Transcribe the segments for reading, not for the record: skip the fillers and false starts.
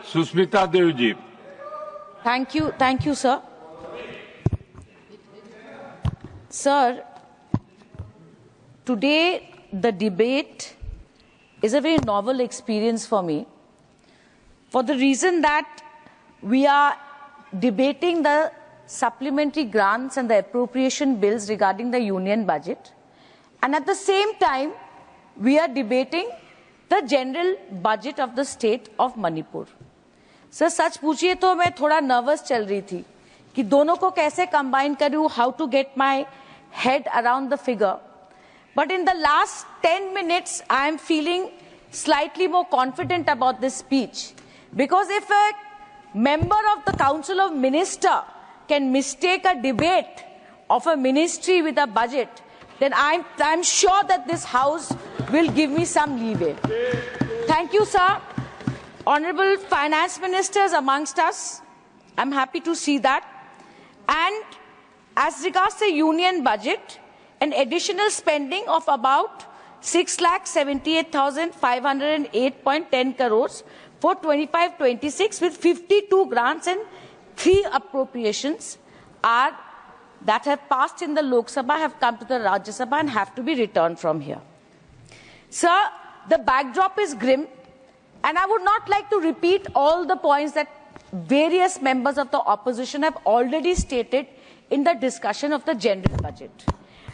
Susmita Devji. Thank you, sir. Sir, today the debate is a very novel experience for me, for the reason that we are debating the supplementary grants and the appropriation bills regarding the union budget, and at the same time we are debating the general budget of the state of Manipur. Sir, सच पूछिए तो मैं थोड़ा nervous चल रही थी कि दोनों को कैसे कंबाइन करूं, how to get my head around the figure. But in the last 10 minutes, I am feeling slightly more confident about this speech. Because if a member of the Council of Ministers can mistake a debate of a ministry with a budget, then I'm sure that this House will give me some leeway. Thank you, sir. Honorable Finance Ministers amongst us, I'm happy to see that. And as regards the union budget, an additional spending of about 6,78,508.10 crores for 25-26 with 52 grants and 3 appropriations that have passed in the Lok Sabha, have come to the Rajya Sabha and have to be returned from here. Sir, the backdrop is grim, and I would not like to repeat all the points that various members of the opposition have already stated in the discussion of the general budget.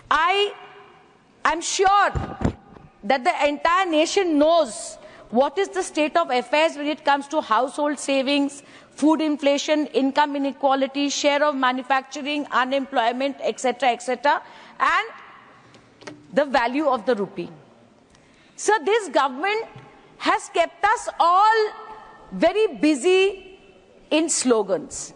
I'm sure that the entire nation knows what is the state of affairs when it comes to household savings, food inflation, income inequality, share of manufacturing, unemployment, etc., and the value of the rupee. So this government has kept us all very busy in slogans.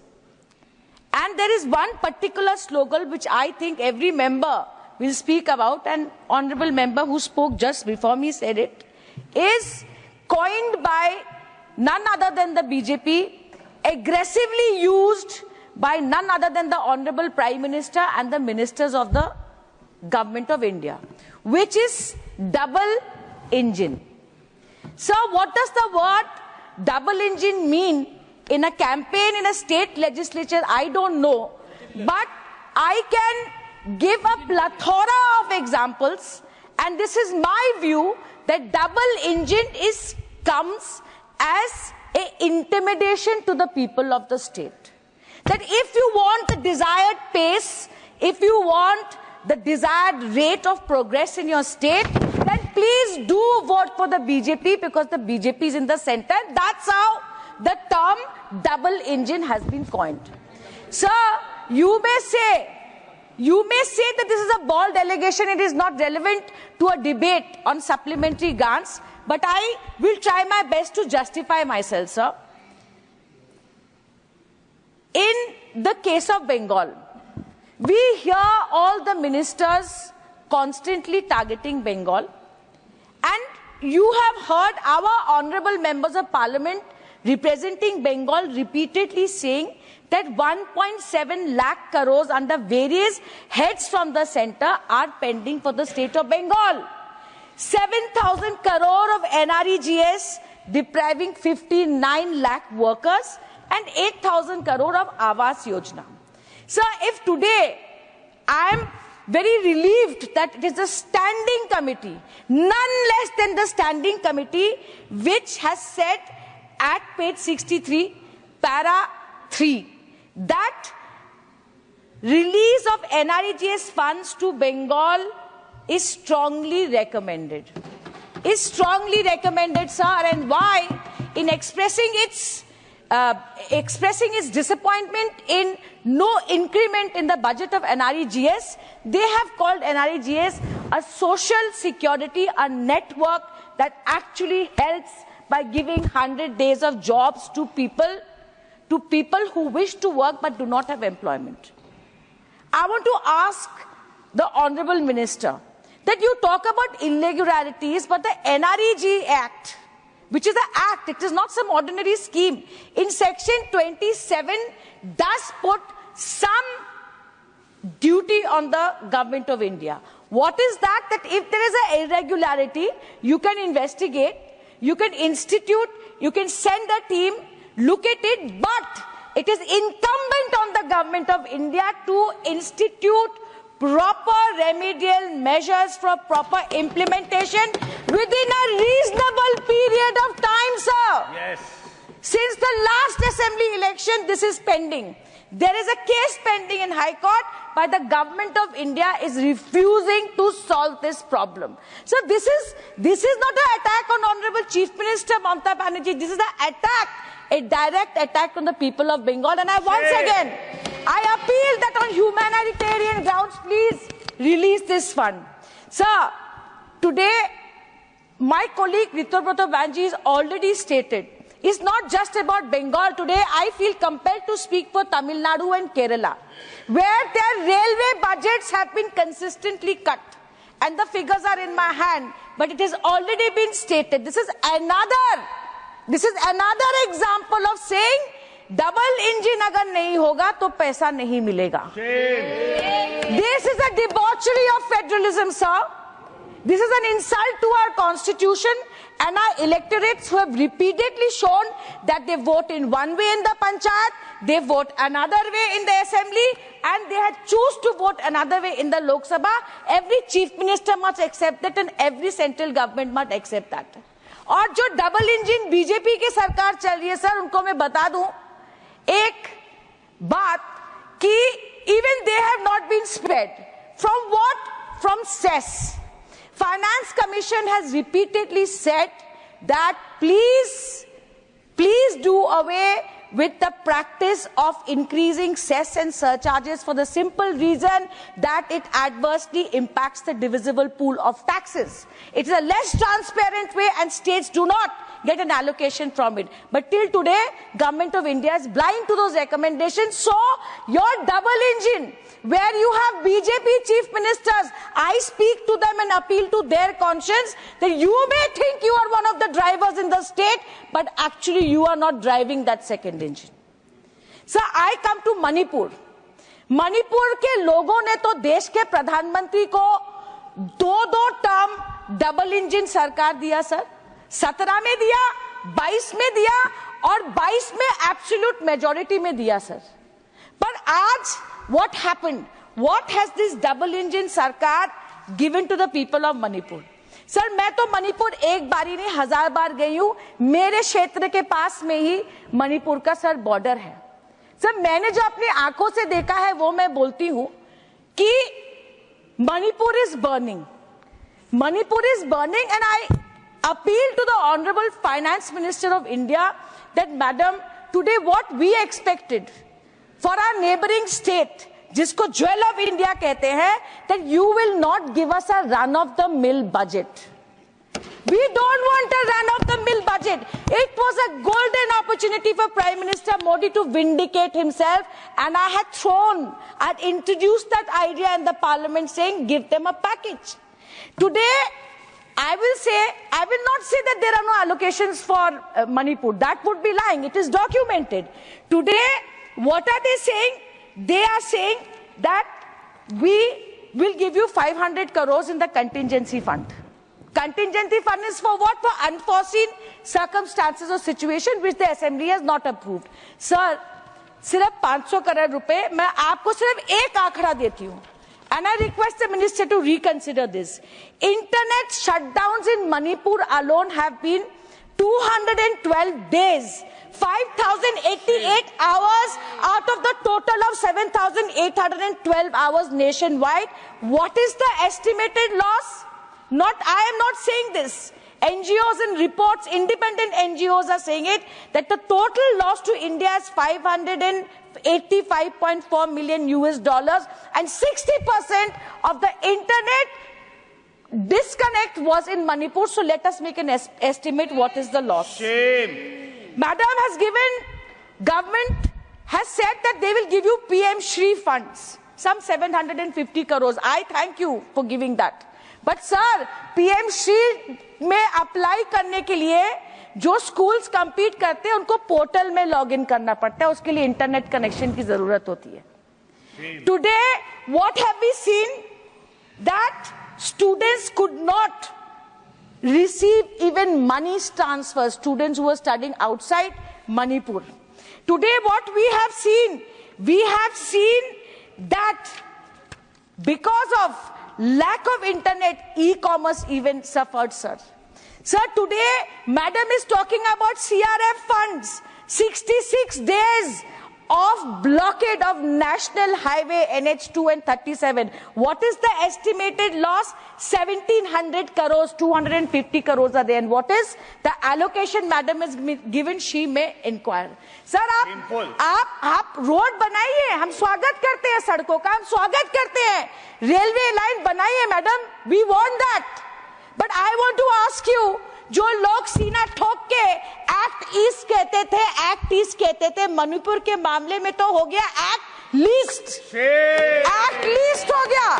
And there is one particular slogan which I think every member will speak about, and honorable member who spoke just before me said it, is coined by none other than the BJP, aggressively used by none other than the Honorable Prime Minister and the ministers of the Government of India, which is double engine. So what does the word double engine mean in a campaign in a state legislature? I don't know, but I can give a plethora of examples, and this is my view that double engine comes as an intimidation to the people of the state. That if you want the desired pace, if you want the desired rate of progress in your state, then please do vote for the BJP, because the BJP is in the center. That's how the term double engine has been coined. Sir, you may say that this is a bald allegation, it is not relevant to a debate on supplementary grants, but I will try my best to justify myself, sir. In the case of Bengal, we hear all the ministers constantly targeting Bengal, and you have heard our honorable members of parliament representing Bengal repeatedly saying that 1.7 lakh crores under various heads from the center are pending for the state of Bengal. 7,000 crore of NREGS depriving 59 lakh workers, and 8,000 crore of Awas Yojana. So if today I am very relieved that it is a standing committee, none less than the standing committee, which has said at page 63, para 3, that release of NREGS funds to Bengal is strongly recommended. Is strongly recommended, sir. And why? In expressing its disappointment in no increment in the budget of NREGS, they have called NREGS a social security, a network that actually helps by giving 100 days of jobs to people who wish to work but do not have employment. I want to ask the Honorable Minister that you talk about irregularities, but the NREG Act, which is an act, it is not some ordinary scheme, in section 27 does put some duty on the Government of India. What is that? That if there is an irregularity, you can investigate, you can institute, you can send a team look at it, but it is incumbent on the government of India to institute proper remedial measures for proper implementation within a reasonable period of time, sir. Yes. Since the last assembly election, this is pending. There is a case pending in High Court, but the government of India is refusing to solve this problem. So this is not an attack on Honorable Chief Minister Mamata Banerjee. This is an attack, a direct attack on the people of Bengal. And once again, I appeal that on humanitarian grounds, please release this fund. Sir, today, my colleague Riturbrata Banerjee has already stated, it's not just about Bengal. Today, I feel compelled to speak for Tamil Nadu and Kerala, where their railway budgets have been consistently cut. And the figures are in my hand, but it has already been stated. This is another example of saying, double engine agar nahi hoga, to paisa nahi milega. This is a debauchery of federalism, sir. This is an insult to our constitution and our electorates who have repeatedly shown that they vote in one way in the panchayat, they vote another way in the assembly, and they had choose to vote another way in the Lok Sabha. Every chief minister must accept that and every central government must accept that. और जो double engine BJP की सरकार चल रही है sir, उनको मैं बता दूं एक बात कि even they have not been spared. From what? From cess. Finance Commission has repeatedly said that please do away with the practice of increasing cess and surcharges for the simple reason that it adversely impacts the divisible pool of taxes. It is a less transparent way and states do not get an allocation from it. But till today, Government of India is blind to those recommendations. So, your double engine, where you have BJP chief ministers, I speak to them and appeal to their conscience that you may think you are one of the drivers in the state, but actually you are not driving that second engine. So, I come to Manipur. Manipur के लोगों ने तो देश के प्रधानमंत्री को दो term double engine सरकार दिया सर, 17 में दिया, 22 में दिया और 22 में एब्सोल्यूट मेजॉरिटी में दिया सर. पर आज what happened? What has this double engine सरकार given to the people of Manipur? Sir मैं तो मणिपुर एक बार ही नहीं 1000 बार गई हूं. मेरे क्षेत्र के पास में ही मणिपुर का सर बॉर्डर है. सर मैंने जो अपनी आंखों से देखा है वो मैं बोलती हूं कि Manipur is burning. Manipur is burning and I appeal to the Honorable Finance Minister of India that, Madam, today what we expected for our neighboring state, जिसको Jewel of India कहते हैं, that you will not give us a run-of-the-mill budget. We don't want a run-of-the-mill budget. It was a golden opportunity for Prime Minister Modi to vindicate himself, and I had introduced that idea in the Parliament saying, give them a package. Today, I will not say that there are no allocations for Manipur. That would be lying. It is documented. Today, what are they saying? They are saying that we will give you 500 crores in the contingency fund. Contingency fund is for what? For unforeseen circumstances or situation which the assembly has not approved. Sir, सिर्फ 500 करोड़ रुपए मैं आपको सिर्फ एक आंकड़ा देती हूँ. And I request the minister to reconsider this. Internet shutdowns in Manipur alone have been 212 days, 5,088 hours out of the total of 7,812 hours nationwide. What is the estimated loss? I am not saying this. NGOs and reports, independent NGOs are saying it, that the total loss to India is $585.4 million US, and 60% of the internet disconnect was in Manipur. So let us make an estimate what is the loss. Shame. Government has said that they will give you PM Shri funds, some 750 crores. I thank you for giving that. But sir, PM Shri में apply करने के लिए जो schools compete करते हैं उनको portal में login करना पड़ता है, उसके लिए इंटरनेट कनेक्शन की जरूरत होती है. Today what have we seen that students could not receive even money transfers. Students who were studying outside Manipur. Today what we have seen that because of lack of internet, e-commerce even suffered, sir. Sir, today madam is talking about CRF funds, 66 days of blockade of National Highway NH2 and 37. What is the estimated loss? 1700 crores, 250 crores are there. And what is the allocation madam is given? She may inquire. Sir, आप road बनाइए, हम स्वागत करते हैं, सड़कों का हम स्वागत करते हैं, रेलवे लाइन बनाइए madam, we want that. But I want to ask you, जो लोग सीना ठोक के एक्ट ईस्ट कहते थे, मणिपुर के मामले में तो हो गया एक्ट लीस्ट हो गया।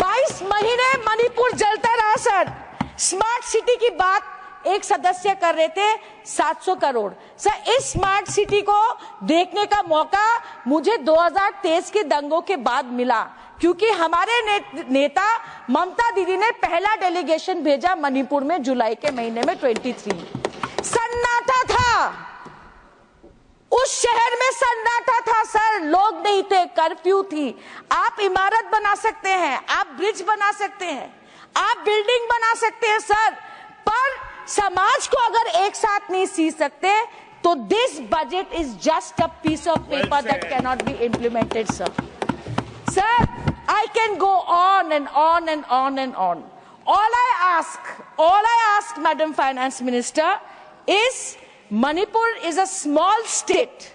22 महीने मणिपुर जलता रहा सर। स्मार्ट सिटी की बात एक सदस्य कर रहे थे, 700 करोड़। सर, इस स्मार्ट सिटी को देखने का मौका मुझे 2023 के दंगों के बाद मिला, क्योंकि हमारे नेता ममता दीदी ने पहला डेलीगेशन भेजा मणिपुर में जुलाई के महीने में 23। सन्नाटा था उस शहर में, सन्नाटा था सर, लोग नहीं थे, कर्फ्यू थी। आप इमारत बना सकते हैं, आप ब्रिज बना सकते हैं, आप बिल्डिंग बना सकते हैं सर, पर समाज को अगर एक साथ नहीं सी सकते तो this budget is just a piece of paper that can not be implemented sir. Sir, I can go on and on and on and on. All I ask, Madam Finance Minister, is Manipur is a small state,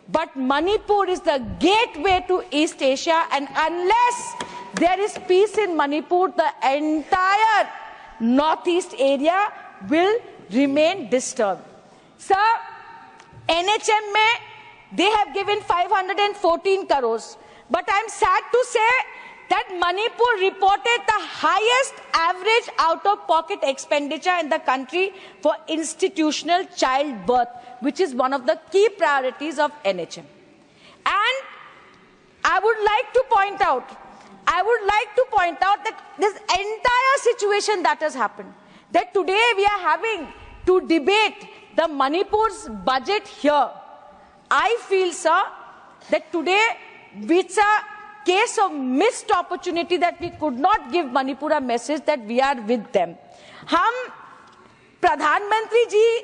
but Manipur is the gateway to East Asia, and unless there is peace in Manipur, the entire northeast area will remain disturbed. Sir, NHM mein, they have given 514 crores. But I'm sad to say that Manipur reported the highest average out-of-pocket expenditure in the country for institutional childbirth, which is one of the key priorities of NHM. And I would like to point out that this entire situation that has happened, that today we are having to debate the Manipur's budget here. I feel, sir, that today it's a case of missed opportunity that we could not give Manipur a message that we are with them. हम प्रधानमंत्री जी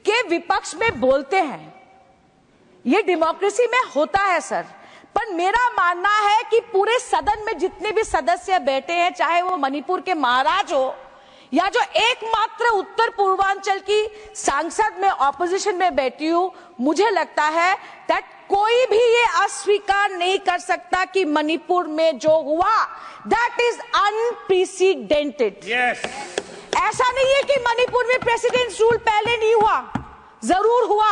के विपक्ष में बोलते हैं, ये democracy में होता है सर, पर मेरा मानना है कि पूरे सदन में जितने भी सदस्य बैठे हैं, चाहे वो मणिपुर के महाराज हो या जो एकमात्र उत्तर पूर्वांचल की सांसद में ऑपोजिशन में बैठी हूं, मुझे लगता है दैट कोई भी ये अस्वीकार नहीं कर सकता कि मणिपुर में जो हुआ दैट इज अनप्रेसिडेंटेड। ऐसा नहीं है कि मणिपुर में प्रेसिडेंट्स रूल पहले नहीं हुआ, जरूर हुआ,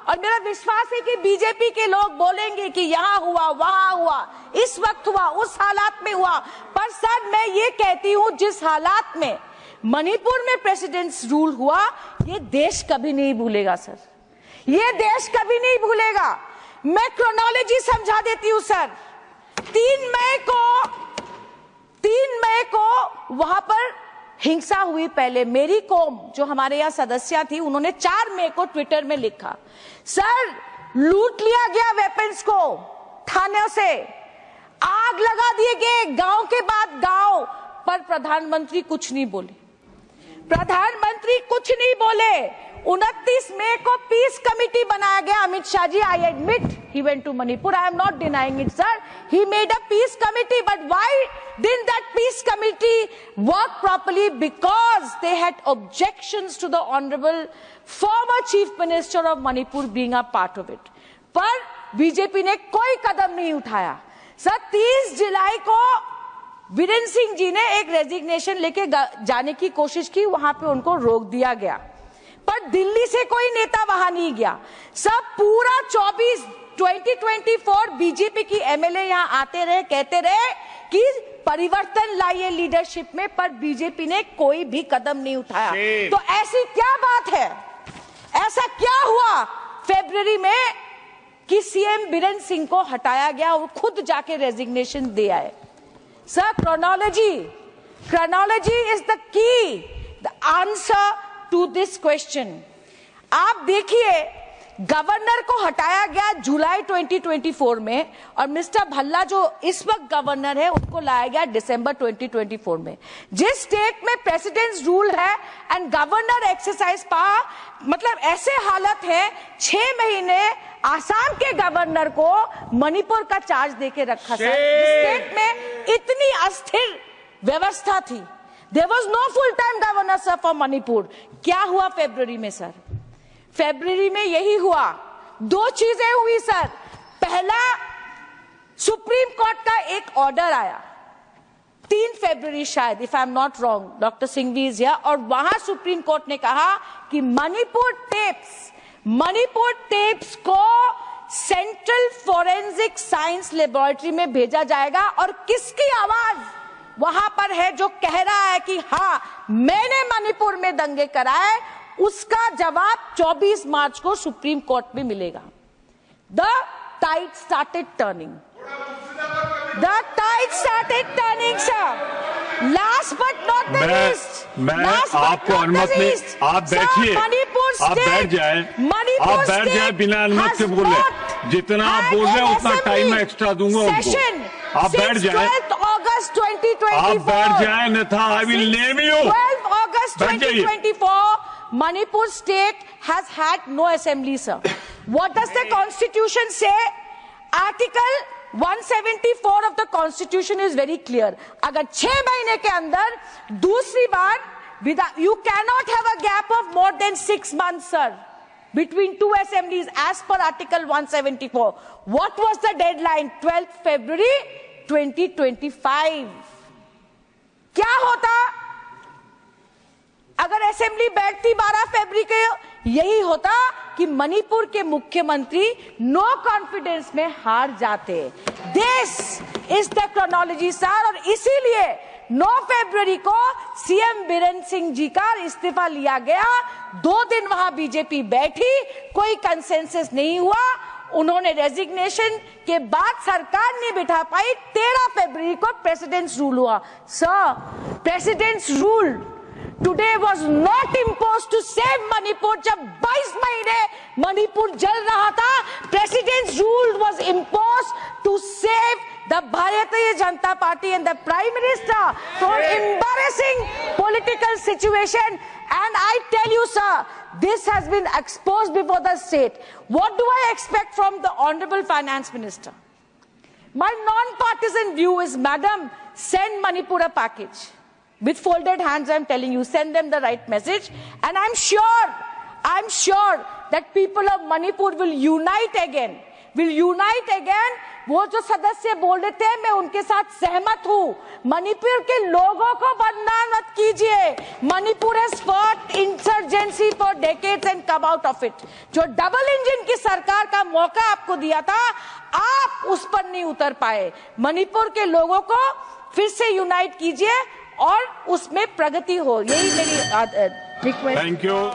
और मेरा विश्वास है कि बीजेपी के लोग बोलेंगे कि यहां हुआ, वहां हुआ, इस वक्त हुआ, उस हालात में हुआ, पर सर मैं ये कहती हूं जिस हालात में मणिपुर में प्रेसिडेंट्स रूल हुआ, ये देश कभी नहीं भूलेगा सर, ये देश कभी नहीं भूलेगा। मैं क्रोनोलॉजी समझा देती हूं सर। 3 मई को वहां पर हिंसा हुई। पहले मेरी कौम जो हमारे यहाँ सदस्य थी, उन्होंने 4 मई को ट्विटर में लिखा, सर लूट लिया गया वेपन्स को थाने से, आग लगा दिए गए गांव के बाद गांव, पर प्रधानमंत्री कुछ नहीं बोले, प्रधानमंत्री कुछ नहीं बोले। 29 मई को पीस कमेटी बनाया गया। Amit Shah ji, I admit he went to Manipur, I am not denying it sir, he made a peace committee, but why didn't that peace committee work properly? Because they had objections to the honorable former chief minister of Manipur being a part of it, पर BJP ने कोई कदम नहीं उठाया। Sir 30 जुलाई को वीरेंद्र सिंह जी ने एक resignation लेके जाने की कोशिश की, वहां पे उनको रोक दिया गया, पर दिल्ली से कोई नेता वहां नहीं गया। सब पूरा 2024 बीजेपी की एमएलए यहां आते रहे, कहते रहे कि परिवर्तन लाइए लीडरशिप में, पर बीजेपी ने कोई भी कदम नहीं उठाया। तो ऐसी क्या बात है, ऐसा क्या हुआ फरवरी में कि सीएम बीरेंद्र सिंह को हटाया गया, वो खुद जाके रेजिग्नेशन दे आए। Sir chronology is the key, the answer to this question। आप देखिए गवर्नर को हटाया गया जुलाई 2024 में और मिस्टर भल्ला जो इस वक्त गवर्नर है उनको लाया गया दिसंबर 2024 में। जिस स्टेट में प्रेसिडेंट्स रूल है एंड गवर्नर एक्सरसाइज पावर, मतलब ऐसे हालत है 6 महीने आसाम के गवर्नर को मणिपुर का चार्ज देके रखा। सर स्टेट में इतनी अस्थिर व्यवस्था थी। There was no full-time governor sir for Manipur. क्या हुआ फरवरी में सर? फरवरी में यही हुआ, 2 चीजें हुई सर। पहला, सुप्रीम कोर्ट का एक ऑर्डर आया 3 फरवरी शायद, if I am not wrong, doctor Singhvi is here, और वहां सुप्रीम कोर्ट ने कहा कि मणिपुर टेप्स को सेंट्रल फोरेंसिक साइंस लेबोरेटरी में भेजा जाएगा। और किसकी आवाज वहां पर है जो कह रहा है कि हाँ मैंने मणिपुर में दंगे कराए, उसका जवाब 24 मार्च को सुप्रीम कोर्ट में मिलेगा। The tide started turning, sir. Last but not the least, मैं आपको अनुमति नहीं, आप बैठिए, आप बैठ जाए बिना अनुमति से बोले। जितना आप बोल रहे हैं उतना टाइम मैं एक्स्ट्रा दूंगा उनको। आप बैठ जाए, August 2024, आप बैठ जाए, अन्यथा I will name you. 12 August 2024, Manipur state has had no assembly, sir. What does the constitution say? Article 174 of the constitution is very clear. अगर 6 महीने के अंदर दूसरी बार, you cannot have a gap of more than 6 months, sir, between 2 assemblies as per Article 174. What was the deadline? 12th February 2025. क्या होता अगर assembly बैठती 12 फरवरी के? यही होता कि मणिपुर के मुख्यमंत्री नो कॉन्फिडेंस में हार जाते। This is the chronology sir, और इसीलिए 9 फरवरी को सीएम बीरेन सिंह जी का इस्तीफा लिया गया। 2 दिन वहां बीजेपी बैठी, कोई कंसेंसस नहीं हुआ, उन्होंने रेजिग्नेशन के बाद सरकार नहीं बिठा पाई। 13 फरवरी को प्रेसिडेंट्स रूल हुआ। Sir, president's rule today was not imposed to save Manipur. जब 22 महीने मणिपुर जल रहा था, president's rule was imposed to save the Bharatiya Janata Party and the Prime Minister from embarrassing political situation. And I tell you, sir, this has been exposed before the state. What do I expect from the Honorable Finance Minister? My non-partisan view is, Madam, send Manipur a package. With folded hands, I'm telling you, send them the right message. And I'm sure that people of Manipur will unite again. वो जो सदस्य बोल रहे थे, मैं उनके साथ सहमत हूं। मणिपुर के लोगों को बदनाम मत कीजिए। Manipur has fought insurgency for decades and come out of it. जो डबल इंजन की सरकार का मौका आपको दिया था, आप उस पर नहीं उतर पाए। मणिपुर के लोगों को फिर से यूनाइट कीजिए और उसमें प्रगति हो, यही मेरी रिक्वेस्ट। Thank you.